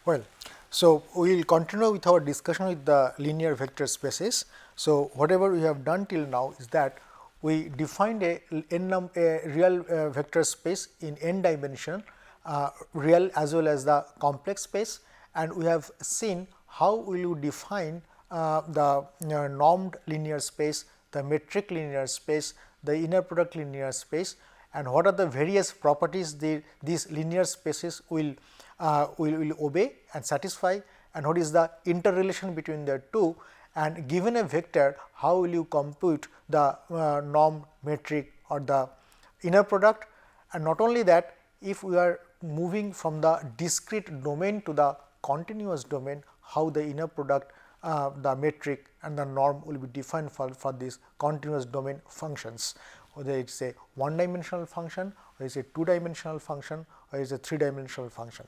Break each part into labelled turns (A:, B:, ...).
A: Well, so we will continue with our discussion with the linear vector spaces. So, whatever we have done till now is that we defined a real vector space in n dimension, real as well as the complex space, and we have seen how will you define the normed linear space, the metric linear space, the inner product linear space, and what are the various properties these linear spaces will obey and satisfy, and what is the interrelation between the two, and given a vector how will you compute the norm metric or the inner product. And not only that, if we are moving from the discrete domain to the continuous domain, how the inner product, the metric and the norm will be defined for these continuous domain functions, whether it is a one dimensional function, or it is a two dimensional function, or it is a three dimensional function.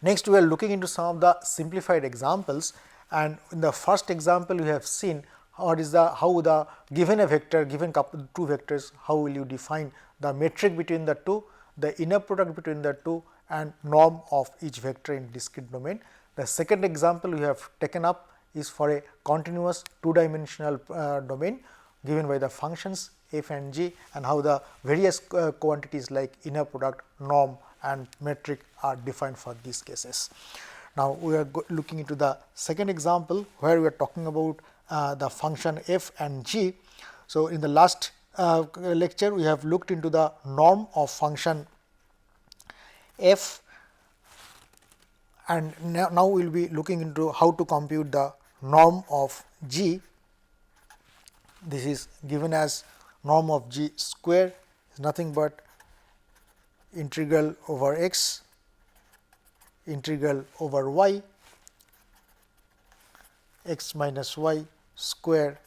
A: Next, we are looking into some of the simplified examples, and in the first example we have seen what is the how the given a vector, given two vectors, how will you define the metric between the two, the inner product between the two, and norm of each vector in discrete domain. The second example we have taken up is for a continuous two dimensional domain given by the functions f and g, and how the various quantities like inner product, norm and metric are defined for these cases. Now, we are looking into the second example where we are talking about the function f and g. So, in the last lecture we have looked into the norm of function f, and now we will be looking into how to compute the norm of g. This is given as norm of g square is nothing but integral over x, integral over y, x minus y square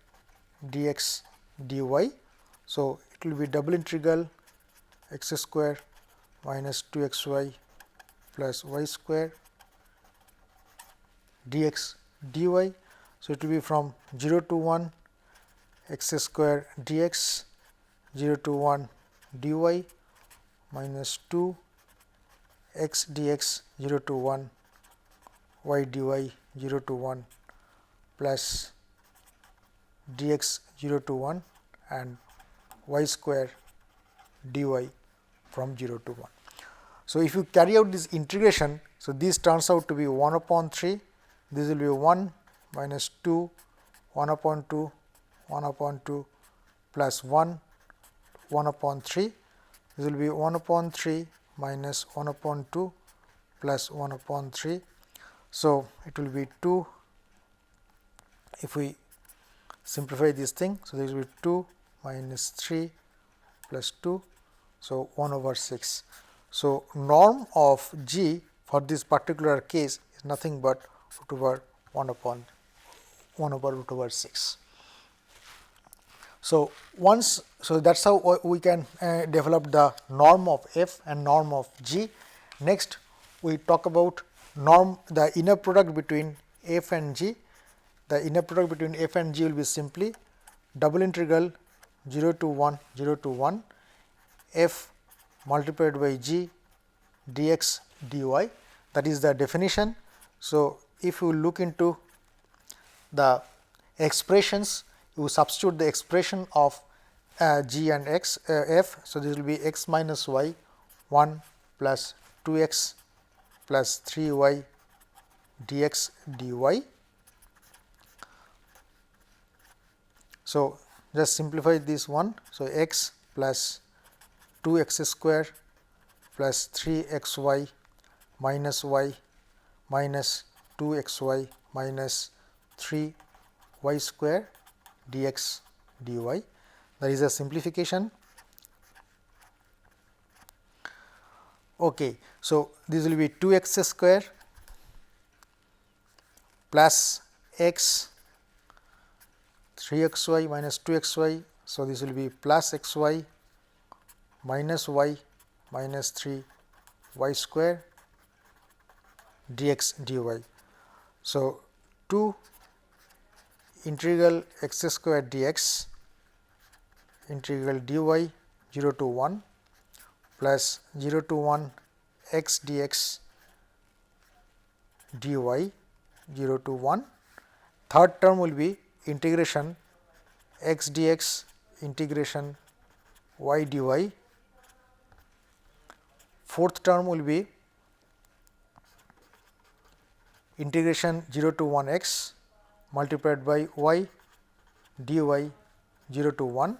A: dx dy. So, it will be double integral x square minus 2 x y plus y square dx dy. So, it will be from 0 to 1 x square dx, 0 to 1 dy minus 2 x dx 0 to 1 y dy 0 to 1 plus dx 0 to 1 and y square dy from 0 to 1. So, if you carry out this integration, so this turns out to be 1 upon 3, this will be 1 minus 2, 1 upon 2, 1 upon 2 plus 1, 1 upon 3, this will be 1 upon 3 minus 1 upon 2 plus 1 upon 3. So, it will be 2 if we simplify this thing. So, this will be 2 minus 3 plus 2. So, 1 over 6. So, norm of g for this particular case is nothing but root over 1 upon 1 over root over 6. So, that is how we can develop the norm of f and norm of g. Next, we talk about the inner product between f and g. The inner product between f and g will be simply double integral 0 to 1 f multiplied by g dx dy, that is the definition. So, if you look into the expressions, you substitute the expression of g and x f. So, this will be x minus y 1 plus 2 x plus 3 y dx dy. So, just simplify this one. So, x plus 2 x square plus 3 x y minus 2 x y minus 3 y square dx dy. That is a simplification. Okay. So, this will be 2 x square plus x 3 x y minus 2 x y. So, this will be plus x y minus y minus 3 y square dx dy. So, 2 integral x square dx integral dy 0 to 1 plus 0 to 1 x dx dy 0 to 1. Third term will be integration x dx integration y dy. Fourth term will be integration 0 to 1 x multiplied by y dy 0 to 1.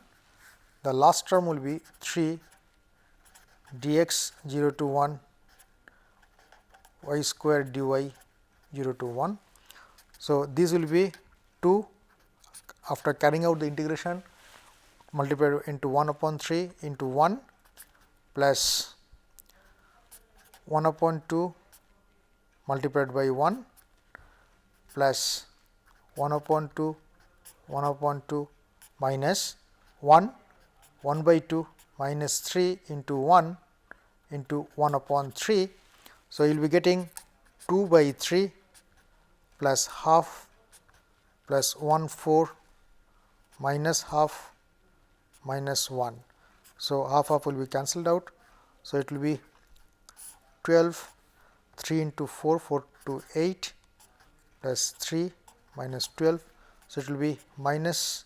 A: The last term will be 3 dx 0 to 1 y square dy 0 to 1. So, this will be 2 after carrying out the integration multiplied into 1 upon 3 into 1 plus 1 upon 2 multiplied by 1 plus 1 upon 2 minus 1 by 2 minus 3 into 1 into 1 upon 3. So, you will be getting 2 by 3 plus half plus 1/4 minus half minus 1. So, half will be cancelled out. So, it will be 12, 3 into 4, 4 to 8 plus 3 minus 12. So, it will be minus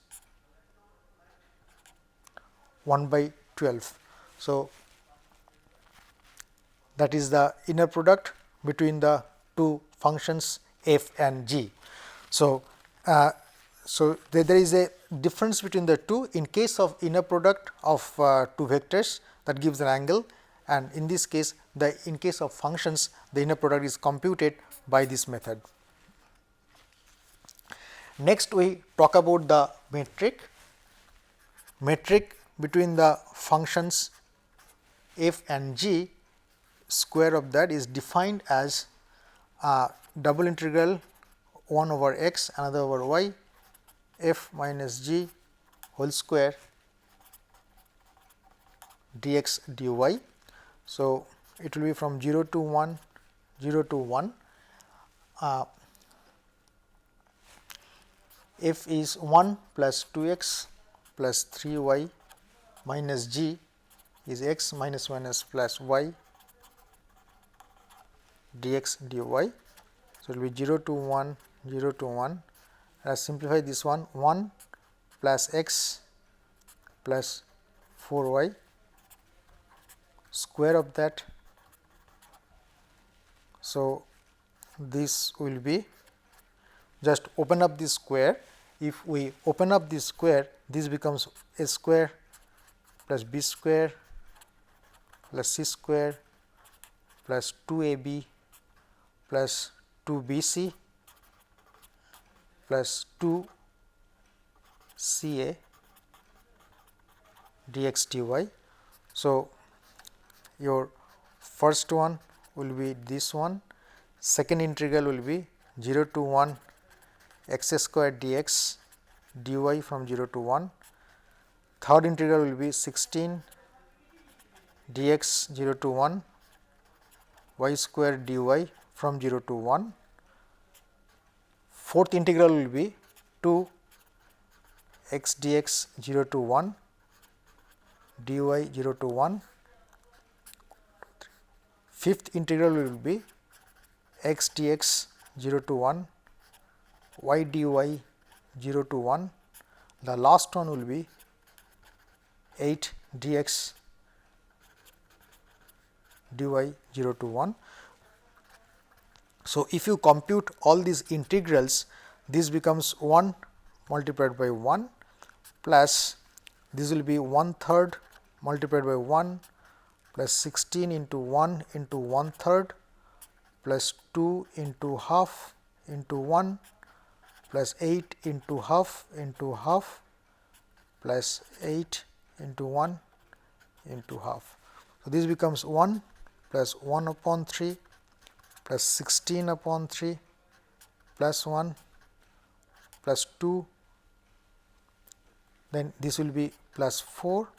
A: 1 by 12. So, that is the inner product between the two functions f and g. So, there is a difference between the two. In case of inner product of two vectors, that gives an angle, and in this case in case of functions, the inner product is computed by this method. Next, we talk about the metric. Metric between the functions f and g, square of that is defined as double integral 1 over x another over y f minus g whole square dx dy. So, it will be from 0 to 1, 0 to 1. F is 1 plus 2x plus 3y minus g is x minus plus y dx dy. So, it will be 0 to 1, 0 to 1. I will simplify this one, 1 plus x plus 4y square of that. So, this will be, just open up this square. If we open up this square, this becomes a square plus b square plus c square plus 2ab plus 2bc plus 2ca dx dy. So, your first one will be this one, second integral will be 0 to 1 x square dx dy from 0 to 1, third integral will be 16 dx 0 to 1 y square dy from 0 to 1, fourth integral will be 2 x dx 0 to 1 dy 0 to 1, fifth integral will be x dx 0 to 1 y dy 0 to 1, the last one will be 8 dx dy 0 to 1. So, if you compute all these integrals, this becomes 1 multiplied by 1 plus this will be 1/3 multiplied by 1 plus 16 into 1 into 1/3 plus 2 into half into 1 plus 8 into half plus 8 into 1 into half. So, this becomes 1 plus 1 upon 3 plus 16 upon 3 plus 1 plus 2, then this will be plus 4.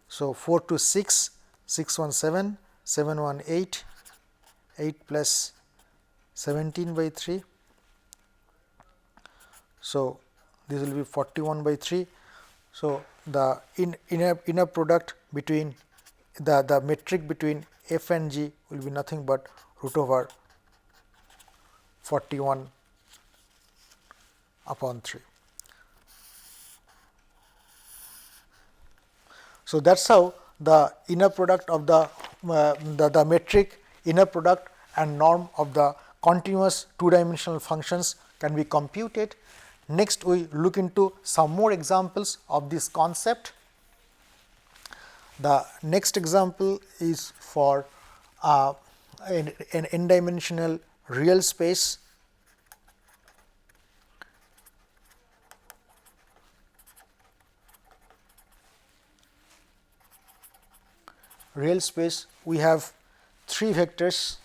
A: So, 4 to 6, 6 1 7, 7 1 8, 8 plus 17 by 3. So, this will be 41 by 3. So, the inner product between the metric between f and g will be nothing but root over 41 upon 3. So, that is how the inner product of the metric inner product and norm of the continuous two dimensional functions can be computed. Next, we look into some more examples of this concept. The next example is for an n dimensional real space. Real space, we have three vectors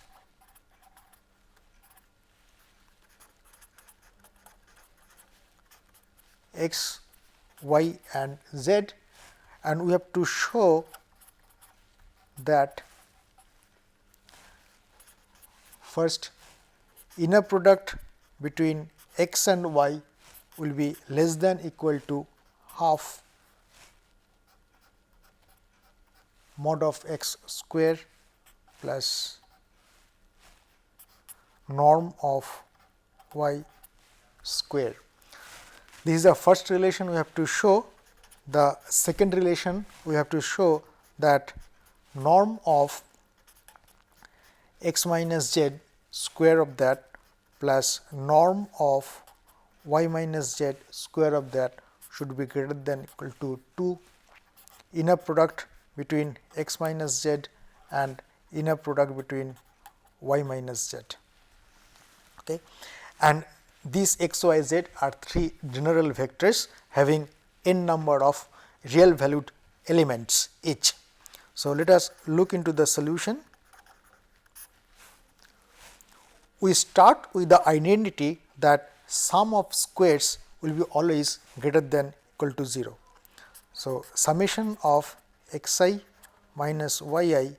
A: x, y and z, and we have to show that first inner product between x and y will be less than equal to half mod of x square plus norm of y square. This is the first relation we have to show. The second relation, we have to show that norm of x minus z square of that plus norm of y minus z square of that should be greater than equal to 2. Inner product between x minus z and inner product between y minus z. Okay. And these x, y, z are three general vectors having n number of real valued elements each. So, let us look into the solution. We start with the identity that sum of squares will be always greater than equal to 0. So, summation of x I minus y I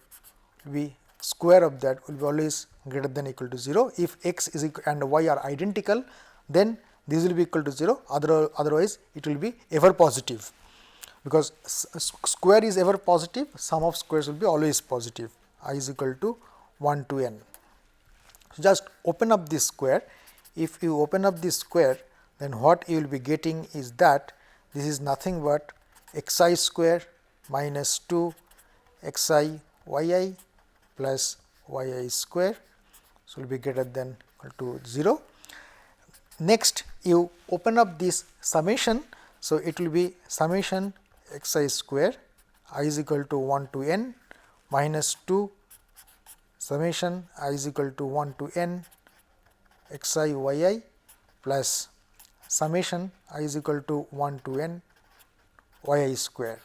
A: will be square of that will be always greater than equal to 0. If x is equal and y are identical, then this will be equal to 0, otherwise it will be ever positive, because square is ever positive, sum of squares will be always positive, I is equal to 1 to n. So, just open up this square. If you open up this square, then what you will be getting is that this is nothing but x I square minus 2 x I y I plus y I square. So, will be greater than equal to 0. Next, you open up this summation. So, it will be summation x I square I is equal to 1 to n minus 2 summation I is equal to 1 to n x I y I plus summation I is equal to 1 to n y I square.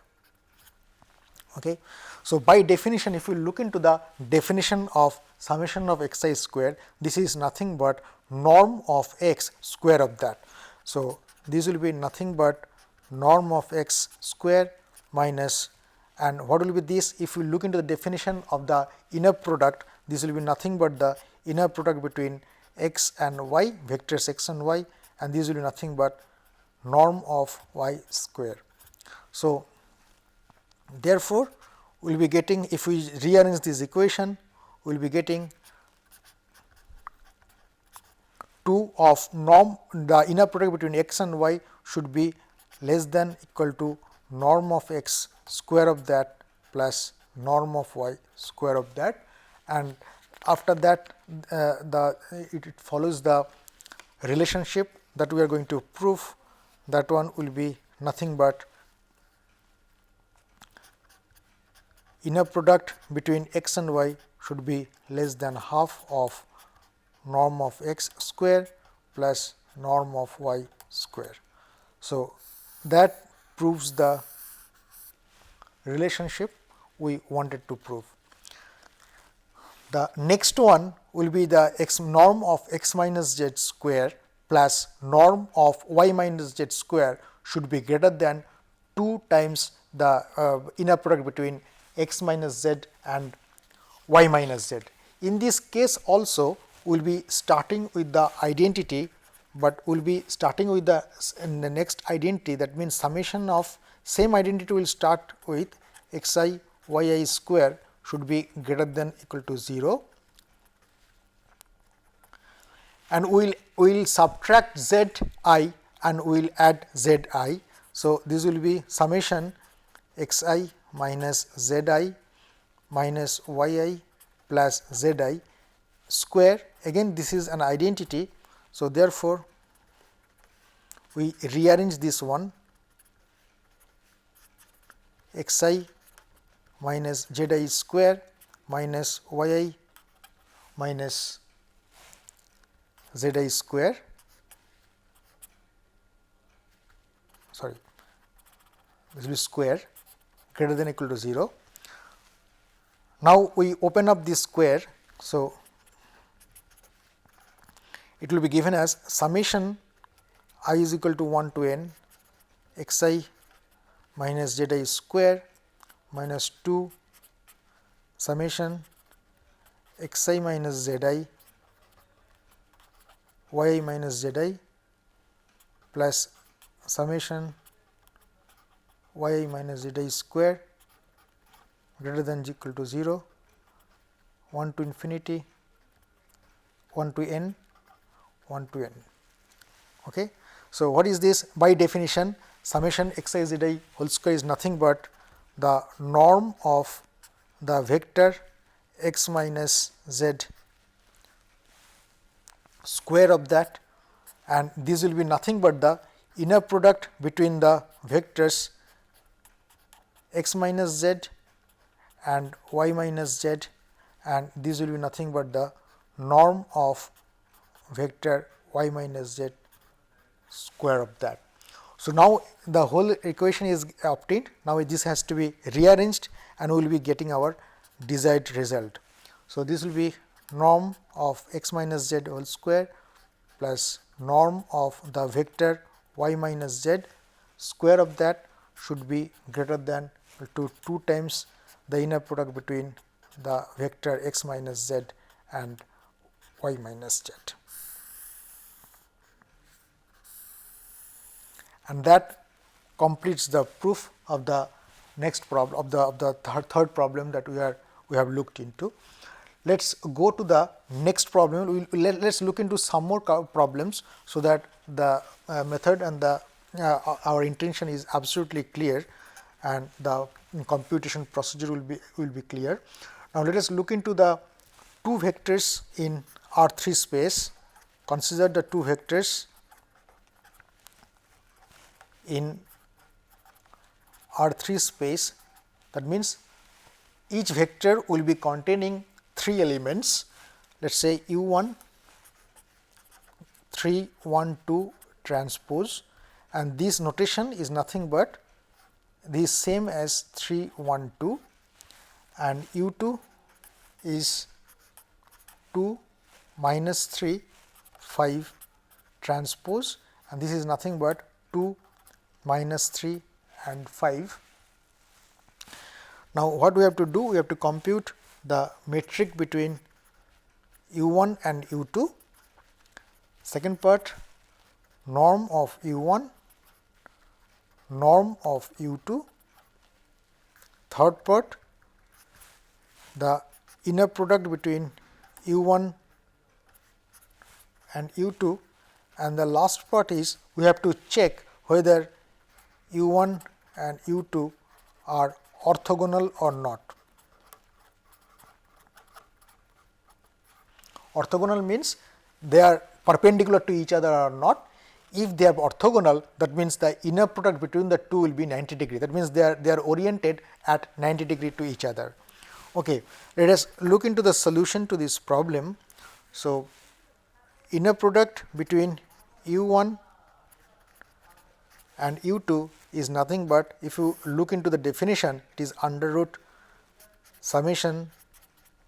A: Okay. So, by definition, if you look into the definition of summation of x I square, this is nothing but norm of x square of that. So, this will be nothing but norm of x square minus, and what will be this? If you look into the definition of the inner product, this will be nothing but the inner product between x and y, vectors x and y, and this will be nothing but norm of y square. So, therefore, we will be getting, if we rearrange this equation, we will be getting 2 of norm, the inner product between x and y should be less than equal to norm of x square of that plus norm of y square of that, and after that it follows the relationship that we are going to prove. That one will be nothing but inner product between x and y should be less than half of norm of x square plus norm of y square. So, that proves the relationship we wanted to prove. The next one will be the x norm of x minus z square plus norm of y minus z square should be greater than 2 times the inner product between x minus z and y minus z. In this case also, we will be starting with the identity, but we will be starting with the next identity, that means summation of same identity will start with x I y I square should be greater than equal to 0, and we will subtract z I and we will add z I. So, this will be summation x I minus z I minus y I plus z I square. Again this is an identity. So, therefore, we rearrange this one x I minus z I square minus y I minus z I square, sorry, this will be square greater than or equal to 0. Now, we open up this square. So, it will be given as summation I is equal to 1 to n x I minus z I square minus 2 summation x I minus z I y I minus z I plus summation y I minus z I square greater than or equal to 0, 1 to infinity, 1 to n, 1 to n. Okay. So, what is this? By definition, summation x I z I whole square is nothing but the norm of the vector x minus z square of that, and this will be nothing but the inner product between the vectors x minus z and y minus z, and this will be nothing but the norm of vector y minus z square of that. So, now the whole equation is obtained. Now, this has to be rearranged and we will be getting our desired result. So, this will be norm of x minus z whole square plus norm of the vector y minus z square of that should be greater than to 2 times the inner product between the vector x minus z and y minus z. And that completes the proof of the next problem of the third problem that we have looked into. Let us go to the next problem. Let us look into some more problems, so that the method and the our intention is absolutely clear and the computation procedure will be clear. Now, let us look into the two vectors in R3 space. Consider the two vectors in R3 space. That means, each vector will be containing 3 elements. Let us say u1 3 1 2 transpose, and this notation is nothing but the same as 3 1 2, and u2 is 2 minus 3 5 transpose, and this is nothing but 2 minus 3 and 5. Now, what we have to do? We have to compute the metric between u1 and u2. Second part, norm of u1, norm of u2. Third part, the inner product between u1 and u2, and the last part is we have to check whether u1 and u2 are orthogonal or not. Orthogonal means they are perpendicular to each other or not. If they are orthogonal, that means the inner product between the two will be 90 degree. That means they are oriented at 90 degree to each other. Okay. Let us look into the solution to this problem. So, inner product between u1 and u2 is nothing but, if you look into the definition, it is under root summation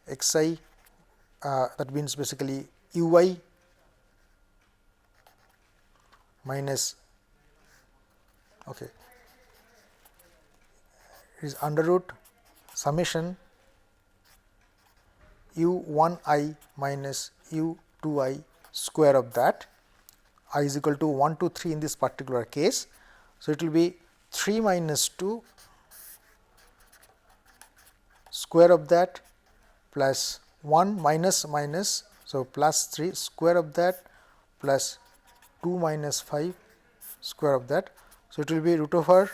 A: x I, that means basically u I minus, okay, it is under root summation u1 I minus u2 I square of that. I is equal to 1 to 3 in this particular case. So, it will be 3 minus 2 square of that plus 1 minus minus. So, plus 3 square of that plus 2 minus 5 square of that. So, it will be root over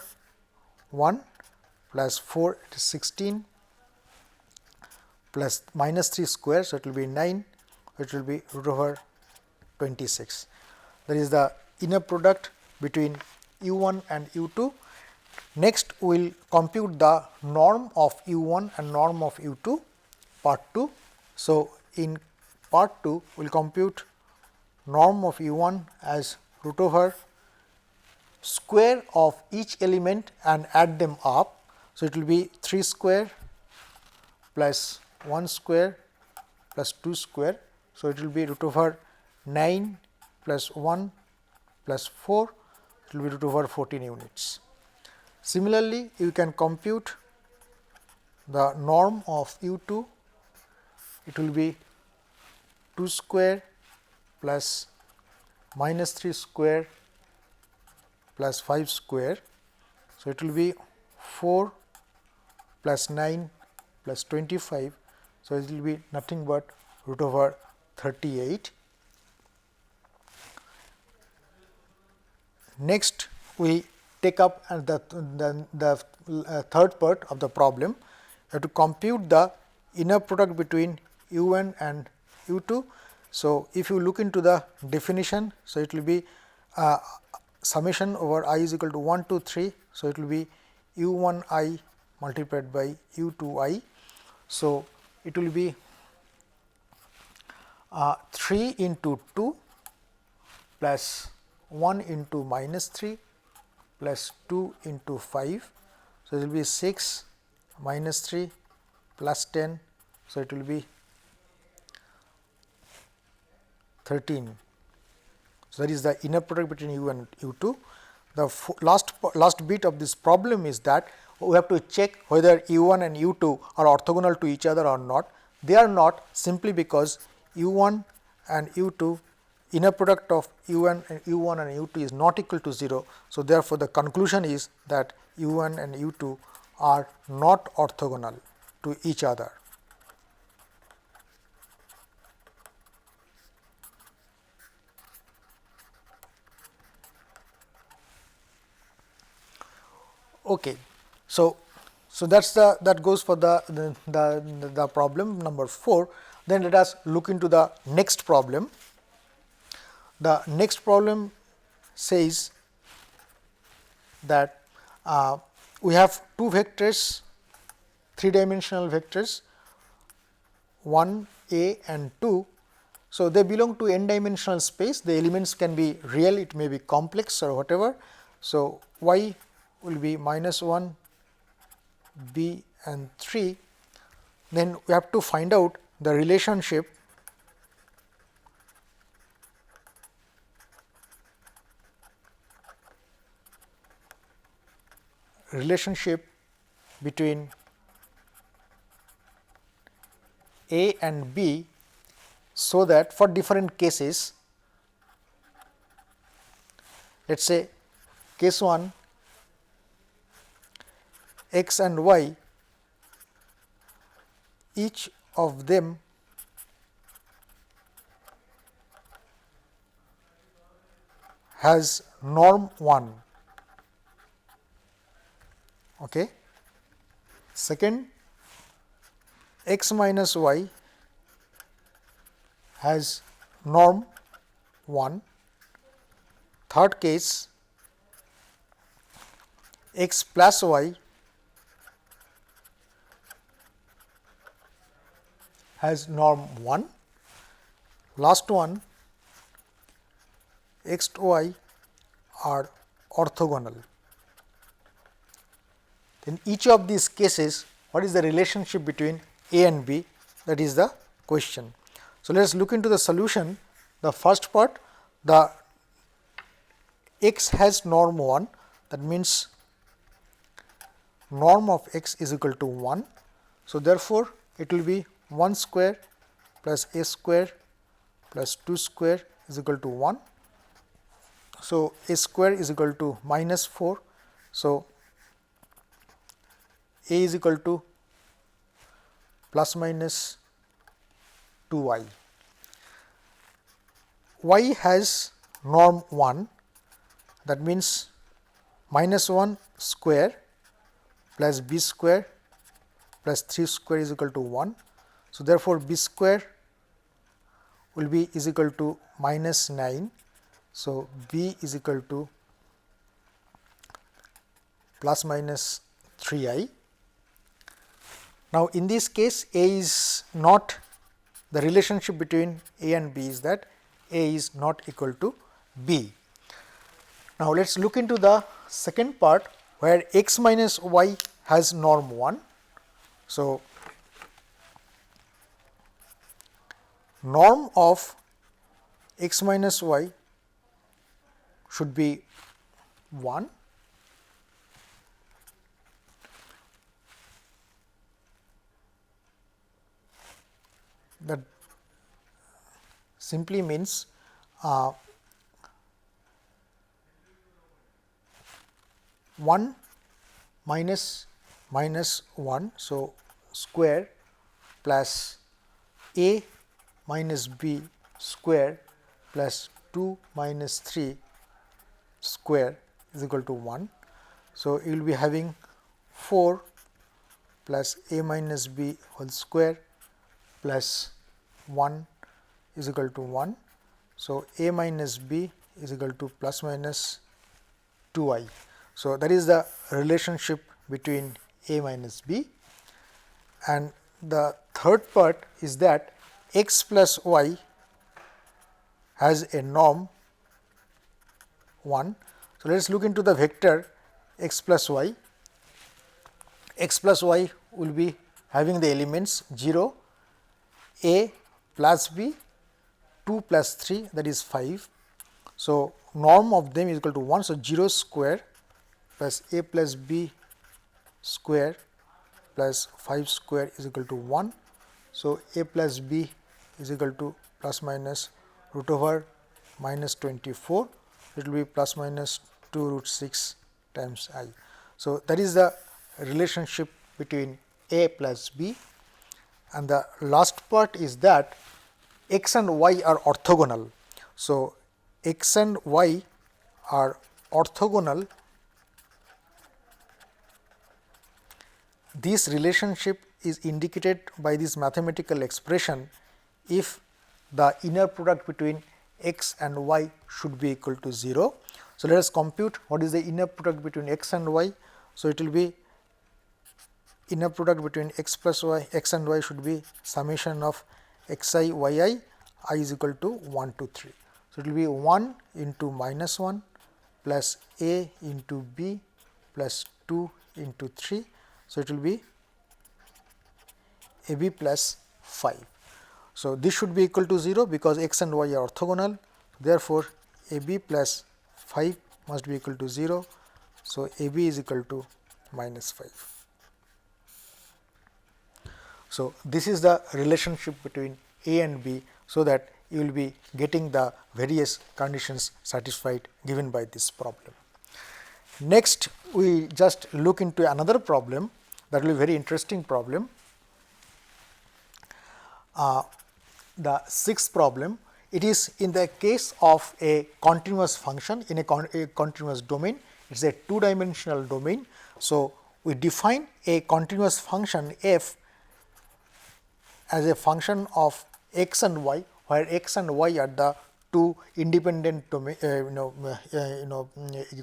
A: 1 plus 4, it is 16 plus minus 3 square. So, it will be 9, it will be root over 26. That is the inner product between u1 and u2. Next, we will compute the norm of u1 and norm of u2, part 2. So, in part 2, we will compute norm of u1 as root over square of each element and add them up. So, it will be 3 square plus 1 square plus 2 square. So, it will be root over 9 plus 1 plus 4, it will be root over 14 units. Similarly, you can compute the norm of u2, it will be 2 square plus minus 3 square plus 5 square. So, it will be 4 plus 9 plus 25. So, it will be nothing but root over 38. Next, we take up the third part of the problem. You have to compute the inner product between u1 and u2. So, if you look into the definition, so it will be summation over I is equal to 1 to 3. So, it will be u1 I multiplied by u2 I. So, it will be 3 into 2 plus 1 into minus 3 plus 2 into 5. So, it will be 6 minus 3 plus 10. So, it will be 13. So, that is the inner product between u and u2. The last bit of this problem is that we have to check whether u1 and u2 are orthogonal to each other or not. They are not, simply because u1 and u2, inner product of u1 and u2 is not equal to 0. So, therefore, the conclusion is that u1 and u2 are not orthogonal to each other. Okay. So, that goes for the problem number 4. Then let us look into the next problem. The next problem says that we have two vectors, 3-dimensional vectors, 1 a and 2. So, they belong to n-dimensional space. The elements can be real, it may be complex or whatever. So, y will be minus 1, b and 3. Then we have to find out the relationship between a and b, so that for different cases, let us say case 1, x and y, each of them has norm 1. Okay. Second, x minus y has norm 1. Third case, x plus y has norm 1. Last one, x to y are orthogonal. In each of these cases, what is the relationship between a and b? That is the question. So, let us look into the solution. The first part, the x has norm 1, that means norm of x is equal to 1. So, therefore, it will be 1 square plus a square plus 2 square is equal to 1. So, a square is equal to minus 4. So, a is equal to plus minus 2y. y has norm 1, that means minus 1 square plus b square plus 3 square is equal to 1. So, therefore, b square will be is equal to minus 9. So, b is equal to plus minus 3i. Now, in this case a is not, the relationship between a and b is that a is not equal to b. Now, let us look into the second part where x minus y has norm 1. So, norm of x minus y should be 1. That simply means 1 minus 1. So, square plus a minus b square plus 2 minus 3 square is equal to 1. So, you will be having 4 plus a minus b whole square plus 1 is equal to 1. So, a minus b is equal to plus minus 2i. So, that is the relationship between a minus b, and the third part is that x plus y has a norm 1. So, let us look into the vector x plus y. X plus y will be having the elements 0, a plus b, 2 plus 3, that is 5. So, norm of them is equal to 1. So, 0 square plus a plus b square plus 5 square is equal to 1. So, a plus b is equal to plus minus root over minus 24, it will be plus minus 2 root 6 times I. So, that is the relationship between a plus b, and the last part is that x and y are orthogonal. So, x and y are orthogonal. This relationship is indicated by this mathematical expression if the inner product between x and y should be equal to 0. So, let us compute what is the inner product between x and y. So, it will be inner product between x plus y, x and y should be summation of x I y I is equal to 1 to 3. So, it will be 1 into minus 1 plus a into b plus 2 into 3. So, it will be a b plus 5. So, this should be equal to 0 because x and y are orthogonal. Therefore, a b plus 5 must be equal to 0. So, a b is equal to minus 5. So, this is the relationship between a and b, so that you will be getting the various conditions satisfied given by this problem. Next, we just look into another problem that will be very interesting problem. The sixth problem, it is in the case of a continuous function in a continuous domain. It is a two-dimensional domain. So, we define a continuous function f as a function of x and y, where x and y are the two independent domain,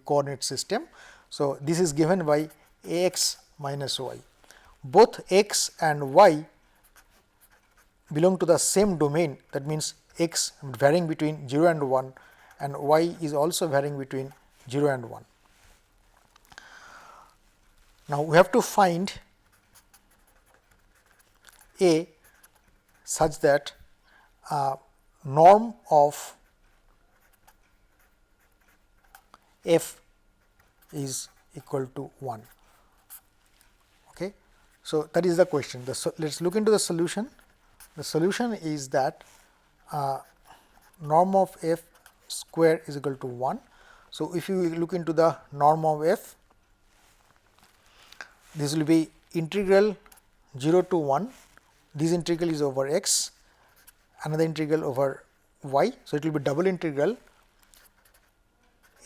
A: coordinate system. So, this is given by ax minus y. Both x and y belong to the same domain, that means x varying between 0 and 1 and y is also varying between 0 and 1. Now, we have to find a such that norm of f is equal to 1. Okay. So, that is the question. Let us look into the solution. The solution is that norm of f square is equal to 1. So, if you look into the norm of f, this will be integral 0 to 1, this integral is over x, another integral over y. So, it will be double integral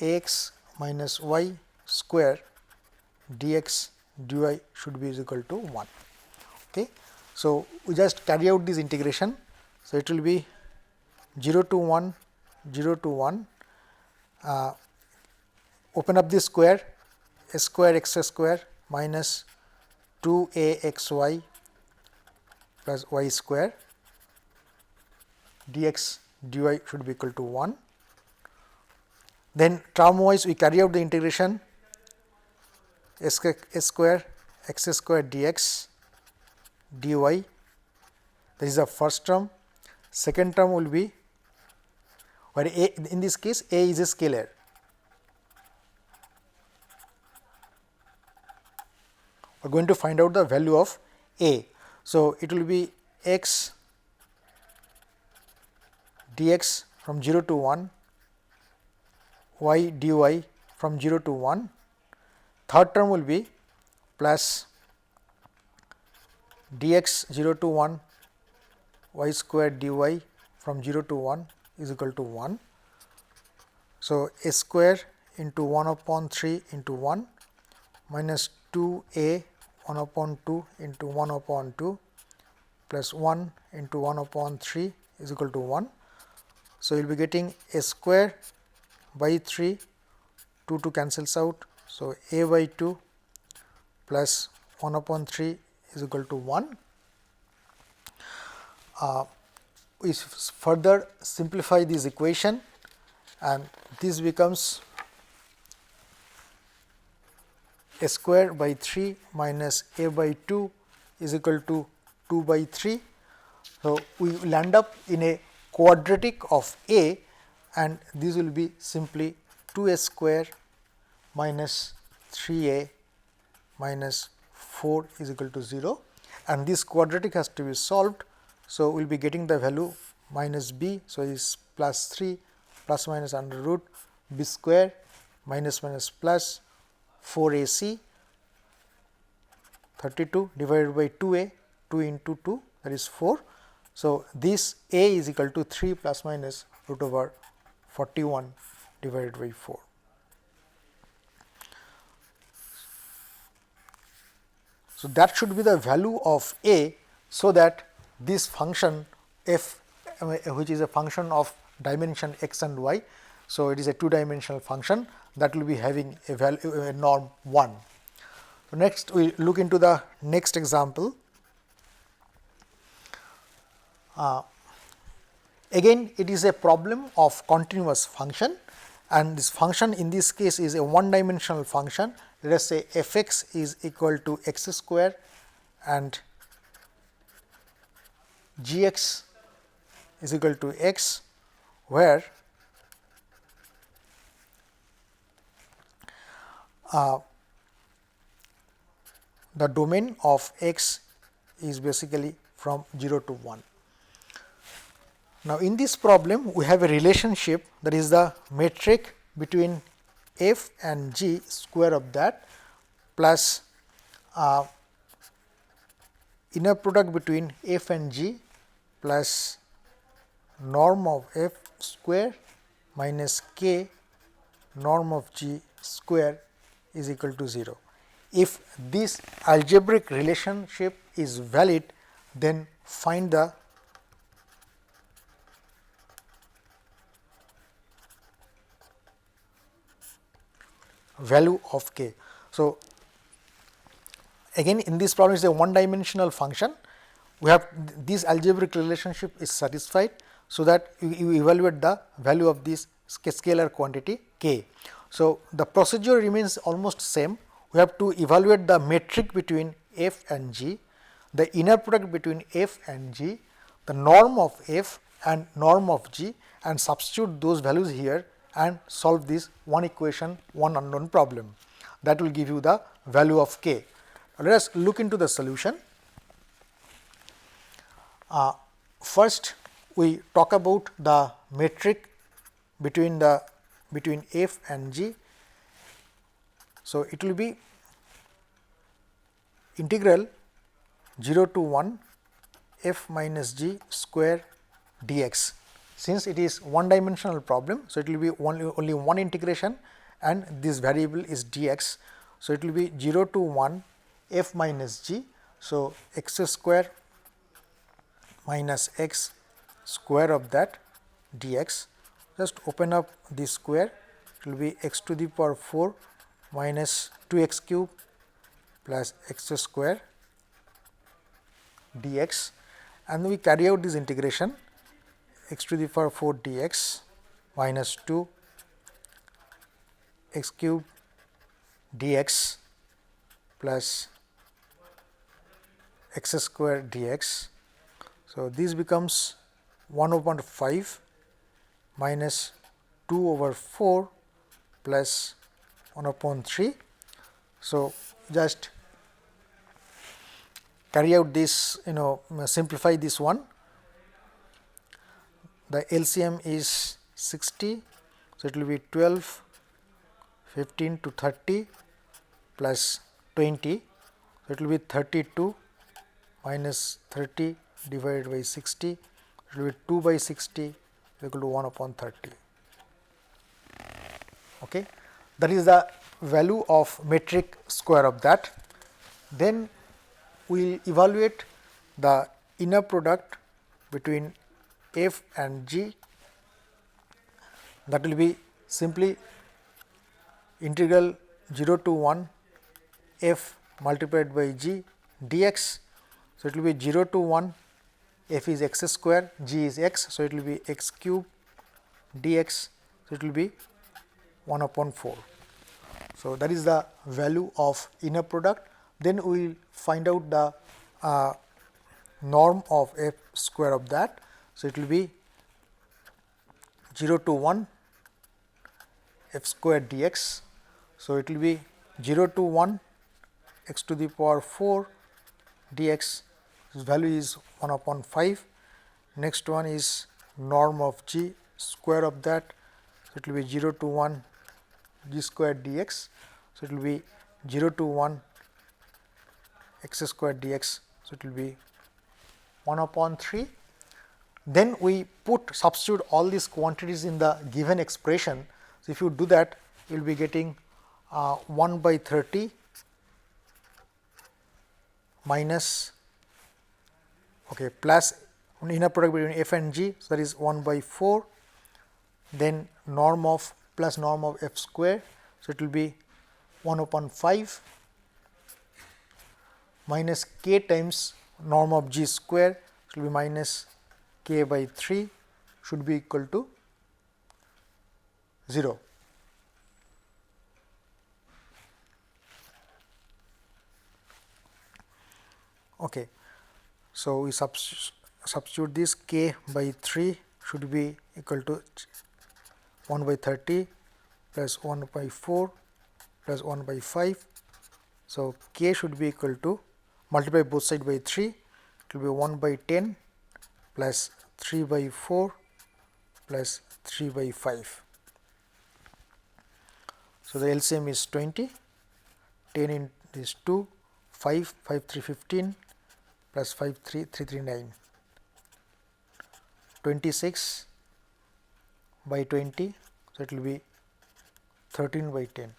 A: ax minus y square dx dy should be is equal to 1. Okay. So, we just carry out this integration. So, it will be 0 to 1, 0 to 1, open up this square, a square x square minus 2 a x y plus y square dx dy should be equal to 1. Then term wise we carry out the integration a square x square dx dy, that is the first term. Second term will be, where a, in this case a is a scalar. We are going to find out the value of a. So, it will be x dx from 0 to 1, y dy from 0 to 1. Third term will be plus dx 0 to 1 y square dy from 0 to 1 is equal to 1. So, a square into 1 upon 3 into 1 minus 2 a 1 upon 2 into 1 upon 2 plus 1 into 1 upon 3 is equal to 1. So, you will be getting a square by 3, 2 to cancels out. So, a by 2 plus 1 upon 3 is equal to 1. We further simplify this equation and this becomes a square by 3 minus a by 2 is equal to 2 by 3. So, we will end up in a quadratic of a, and this will be simply 2a square minus 3a minus 4 is equal to 0, and this quadratic has to be solved. So, we will be getting the value minus b. So, it is plus 3 plus minus under root b square minus minus plus 4ac 32 divided by 2a, 2 into 2, that is 4. So, this a is equal to 3 plus minus root over 41 divided by 4. So, that should be the value of a, so that this function f, which is a function of dimension x and y. So, it is a 2-dimensional function that will be having a value, a norm 1. So, next we look into the next example. Again it is a problem of continuous function, and this function in this case is a 1-dimensional function. Let us say f x is equal to x square and g x is equal to x, where the domain of x is basically from 0 to 1. Now, in this problem we have a relationship, that is the metric between f and g, square of that, plus inner product between f and g plus norm of f square minus k norm of g square is equal to 0. If this algebraic relationship is valid, then find the value of k. So, again in this problem is a 1-dimensional function. We have this algebraic relationship is satisfied, so that you evaluate the value of this scalar quantity k. So, the procedure remains almost same. We have to evaluate the metric between f and g, the inner product between f and g, the norm of f and norm of g, and substitute those values here and solve this one equation, one unknown problem. That will give you the value of k. Now, let us look into the solution. First we talk about the metric between f and g. So, it will be integral 0 to 1 f minus g square dx. since it is one dimensional problem, so it will be only one integration and this variable is dx. So, it will be 0 to 1 f minus g. So, x square minus x square of that dx. Just open up this square, it will be x to the power 4 minus 2 x cube plus x square dx, and we carry out this integration x to the power 4 dx minus 2 x cube dx plus x square dx. So, this becomes 1 over 5 minus 2 over 4 plus 1 upon 3. So, just carry out this, simplify this one. The LCM is 60. So, it will be 12, 15 to 30 plus 20. So, it will be 32 minus 30 divided by 60. It will be 2 by 60 equal to 1 upon 30. Okay. That is the value of metric square of that. Then we will evaluate the inner product between f and g. That will be simply integral 0 to 1 f multiplied by g dx. So, it will be 0 to 1 f is x square, g is x. So, it will be x cube dx. So, it will be 1 upon 4. So, that is the value of inner product. Then we will find out the norm of f square of that. So, it will be 0 to 1 f square dx. So, it will be 0 to 1 x to the power 4 dx. This value is 1 upon 5. Next one is norm of g square of that. So, it will be 0 to 1 g square dx. So, it will be 0 to 1 x square dx. So, it will be 1 upon 3. Then we substitute all these quantities in the given expression. So, if you do that, you will be getting 1 by 30 minus plus inner product between f and g. So, that is 1 by 4, then norm of plus norm of f square. So, it will be 1 upon 5 minus k times norm of g square. So, it will be minus k by 3 should be equal to 0. Okay. So, we substitute this k by 3 should be equal to 1 by 30 plus 1 by 4 plus 1 by 5. So, k should be equal to, multiply both sides by 3, it will be 1 by 10 plus 3 by 4 plus 3 by 5. So, the LCM is 20, 10 in this 2, 5, 5 3 15 plus 5 3 3 3 9, 26 by 20. So, it will be 13 by 10.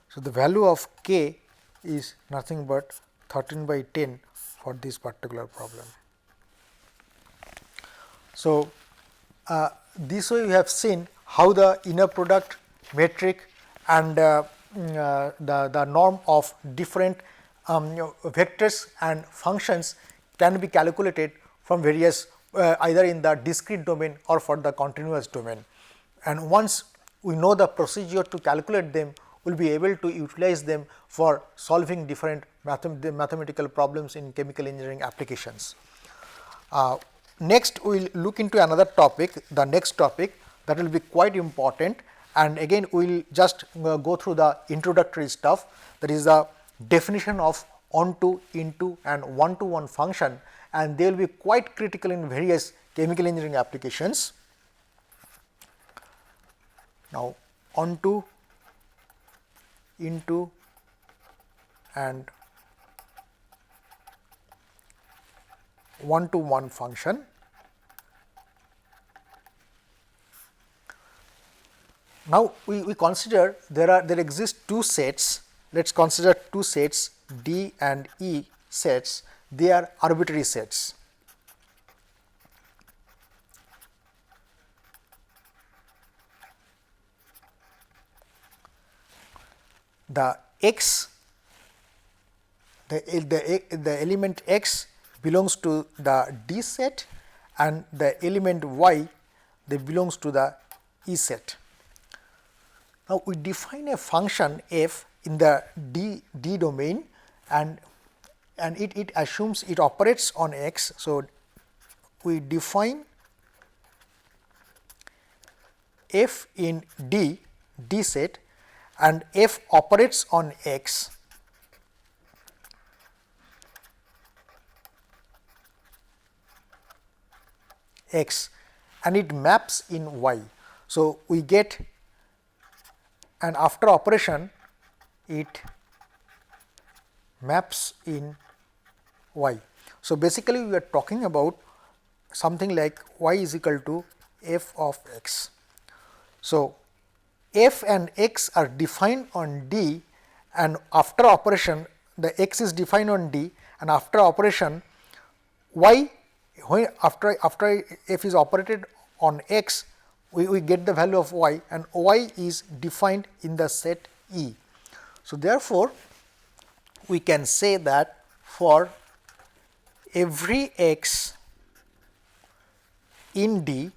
A: So, the value of k is nothing but 13 by 10 for this particular problem. So, this way we have seen how the inner product, metric and the norm of different vectors and functions can be calculated from various either in the discrete domain or for the continuous domain. And once we know the procedure to calculate them, we will be able to utilize them for solving different mathematical problems in chemical engineering applications. Next, we will look into another topic, the next topic that will be quite important, and again we will just go through the introductory stuff, that is the definition of onto, into and one-to-one function, and they will be quite critical in various chemical engineering applications. Now, onto, into and one-to-one function. Now we consider there exist two sets. Let us consider two sets D and E sets. They are arbitrary sets. The x, the element x belongs to the D set, and the element y they belongs to the E set. Now we define a function f in the D domain, and it assumes it operates on x. So we define f in D set, and f operates on x. And it maps in y. So we get, and after operation it maps in y. So basically we are talking about something like y is equal to f of x. So f and x are defined on D, and after operation the x is defined on D, and after operation y, when after f is operated on x, we get the value of y, and y is defined in the set E. So therefore we can say that for every x in D,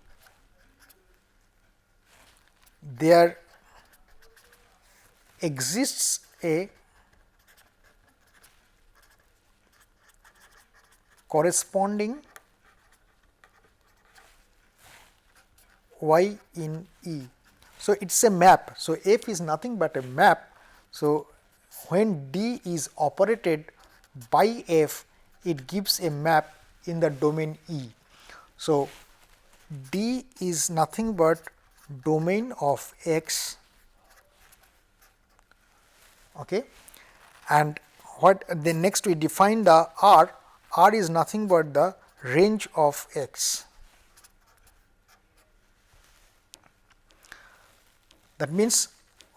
A: there exists a corresponding y in E. So it is a map. So f is nothing but a map. So when D is operated by f, it gives a map in the domain E. So D is nothing but domain of x, okay, and what then next we define the R. R is nothing but the range of x. That means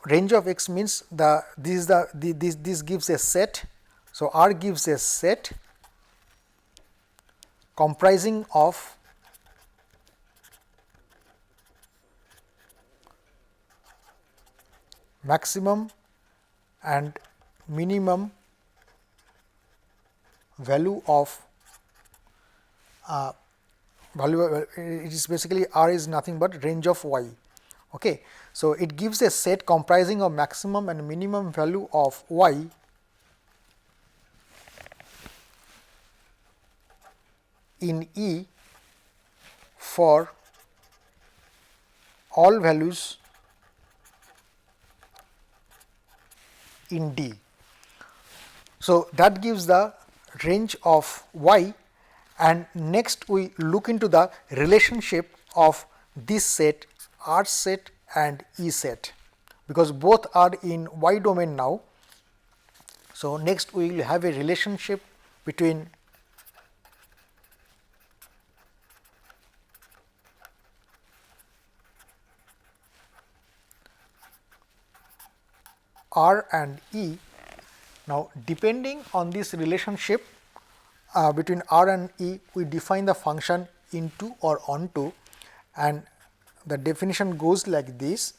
A: range of x means this gives a set. So R gives a set comprising of maximum and minimum value of it is basically R is nothing but range of y. Okay. So it gives a set comprising of maximum and minimum value of y in E for all values in D. So that gives the range of y, and next we look into the relationship of this set R set and E set, because both are in y domain now. So next we will have a relationship between R and E. Now depending on this relationship between R and E, we define the function into or onto, and the definition goes like this: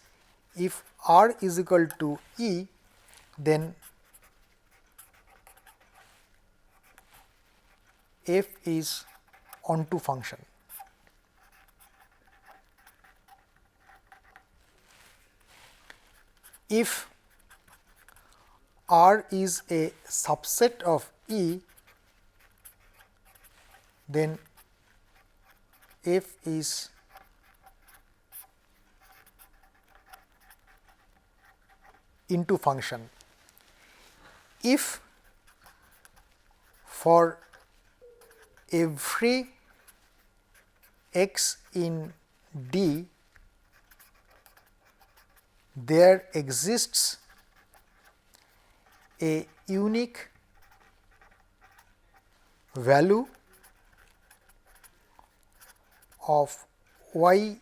A: if R is equal to E, then f is onto function. If R is a subset of E, then f is into function. If for every x in D there exists a unique value of y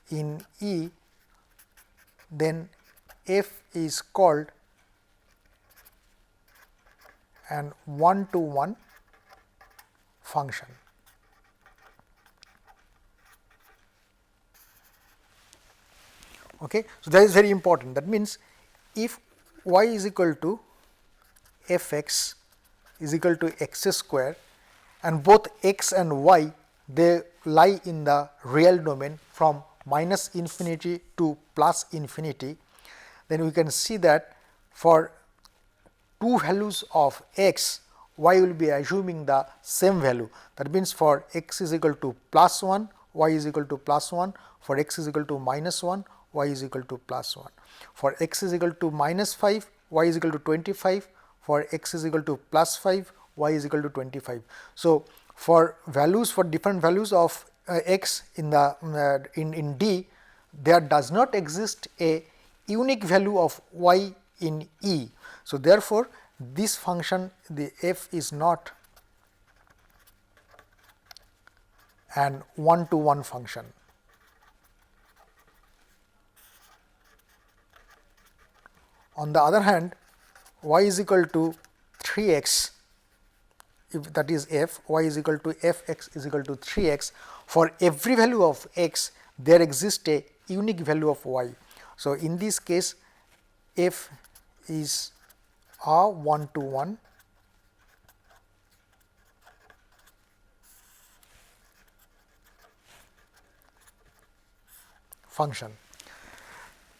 A: in E then f is called an one-to-one function. Okay. So, that is very important. That means, if y is equal to f x is equal to x square, and both x and y they lie in the real domain from minus infinity to plus infinity, then we can see that for two values of x, y will be assuming the same value. That means, for x is equal to plus 1, y is equal to plus 1, for x is equal to minus 1, y is equal to plus 1. For x is equal to minus 5, y is equal to 25, for x is equal to plus 5, y is equal to 25. So, for values, for different values of x in the in D, there does not exist a unique value of y in E. So, therefore, this function, the f is not an one-to-one function. On the other hand, y is equal to 3x, if that is f, y is equal to f x is equal to 3x. For every value of x, there exists a unique value of y. So, in this case, f is a one-to-one function.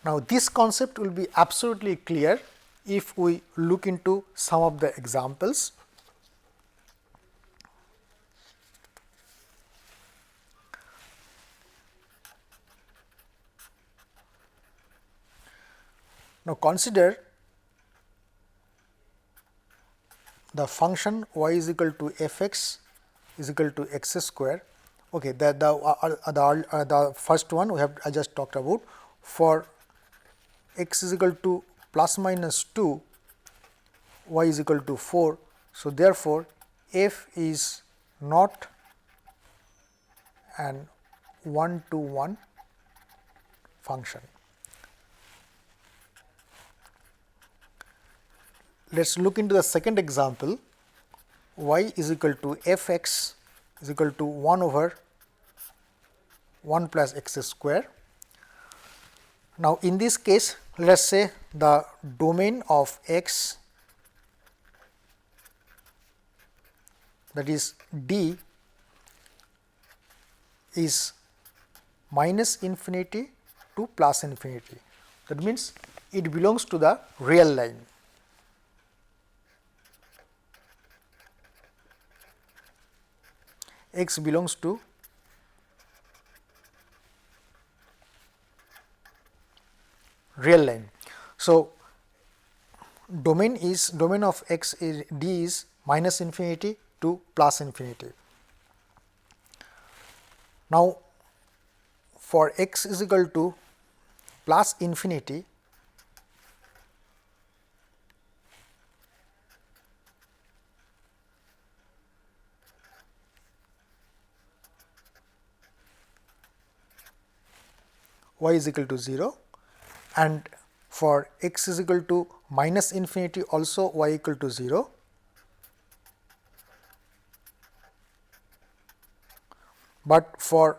A: Now, this concept will be absolutely clear if we look into some of the examples. Now, consider the function y is equal to f x is equal to x square. Okay, the first one we have I just talked about. For x is equal to plus minus 2, y is equal to 4. So, therefore, f is not an one-to-one function. Let us look into the second example. Y is equal to f x is equal to 1 over 1 plus x square. Now, in this case, let us say the domain of x, that is D, is minus infinity to plus infinity. That means, it belongs to the real line. X belongs to real line. So, domain of x is D is minus infinity to plus infinity. Now, for x is equal to plus infinity, y is equal to 0, and for x is equal to minus infinity also y equal to 0. But for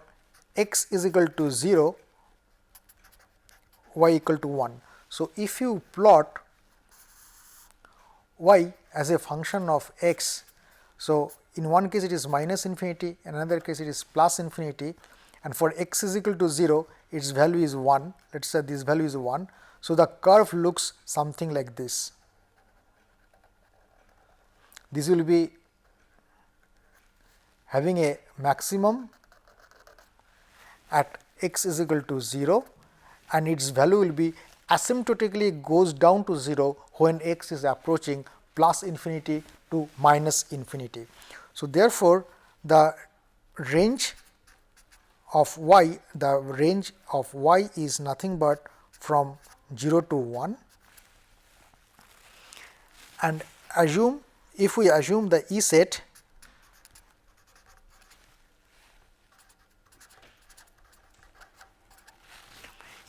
A: x is equal to 0, y equal to 1. So, if you plot y as a function of x, so in one case it is minus infinity, in another case it is plus infinity, and for x is equal to 0, its value is 1, let us say this value is 1. So, the curve looks something like this. This will be having a maximum at x is equal to 0, and its value will be asymptotically goes down to 0 when x is approaching plus infinity to minus infinity. So, therefore, the range of y is nothing but from 0 to 1, and if we assume the E set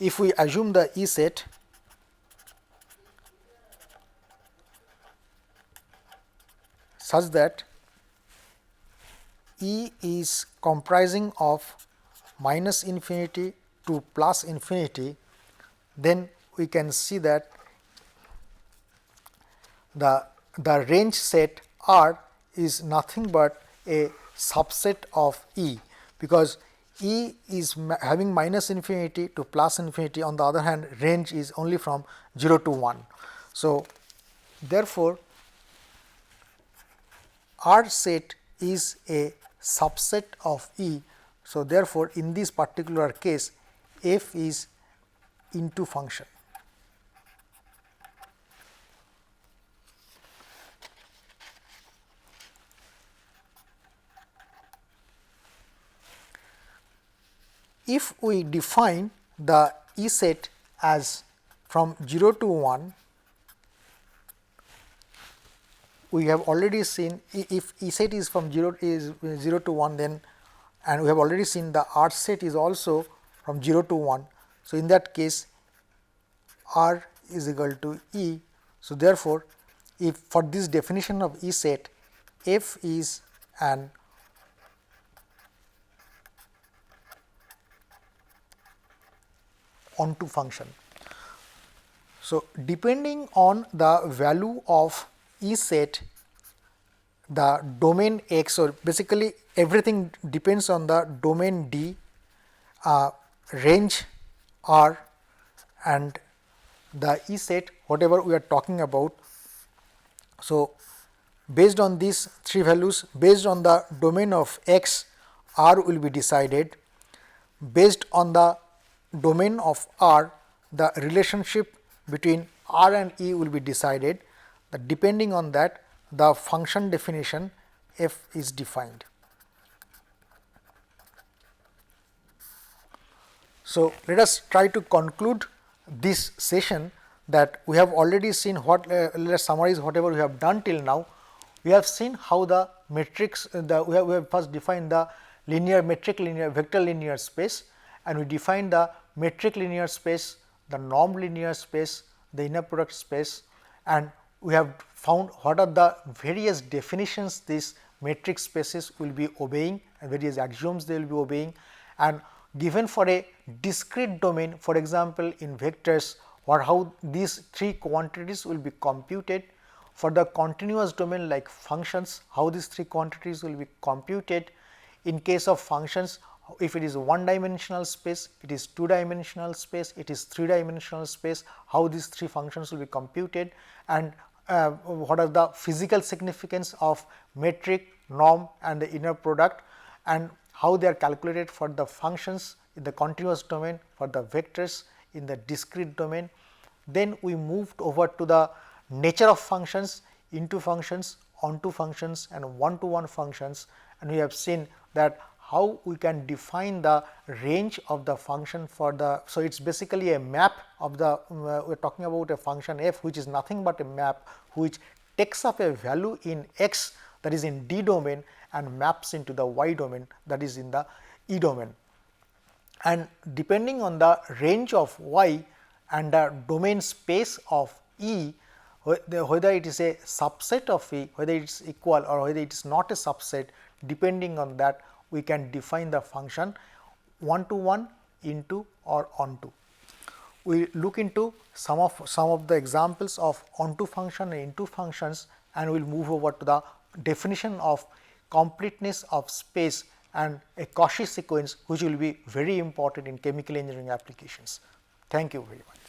A: if we assume the E set such that E is comprising of minus infinity to plus infinity, then we can see that the range set R is nothing but a subset of E, because E is having minus infinity to plus infinity. On the other hand, range is only from 0 to 1. So, therefore, R set is a subset of E. So, therefore, in this particular case f is into function. If we define the E set as from 0 to 1, we have already seen if E set is from 0 to 1, then, and we have already seen the R set is also from 0 to 1. So, in that case R is equal to E. So, therefore, if for this definition of E set, f is an onto function. So, depending on the value of E set, the domain X, or basically everything depends on the domain D, range R, and the E set whatever we are talking about. So, based on these three values, based on the domain of X, R will be decided. Based on the domain of R, the relationship between R and E will be decided. Depending on that, the function definition f is defined. So, let us try to conclude this session, that we have already seen what, let us summarize whatever we have done till now. We have seen how the matrix, we have first defined the linear, metric linear, vector linear space, and we defined the metric linear space, the norm linear space, the inner product space, and we have found what are the various definitions these metric spaces will be obeying and various axioms they will be obeying, and given for a discrete domain, for example, in vectors, or how these three quantities will be computed. For the continuous domain like functions, how these three quantities will be computed. In case of functions, if it is one dimensional space, it is two dimensional space, it is three dimensional space, how these three functions will be computed, and what are the physical significance of metric, norm, and the inner product, and how they are calculated for the functions in the continuous domain, for the vectors in the discrete domain. Then we moved over to the nature of functions, into functions, onto functions, and one-to-one functions, and we have seen that how we can define the range of the function for the. So, it is basically a map of the, we are talking about a function f, which is nothing but a map which takes up a value in x, that is in D domain, and maps into the y domain, that is in the E domain. And depending on the range of y and the domain space of E, whether it is a subset of E, whether it is equal or whether it is not a subset, depending on that we can define the function one to one, into, or onto. We look into some of the examples of onto function and into functions, and we will move over to the definition of completeness of space and a Cauchy sequence, which will be very important in chemical engineering applications. Thank you very much.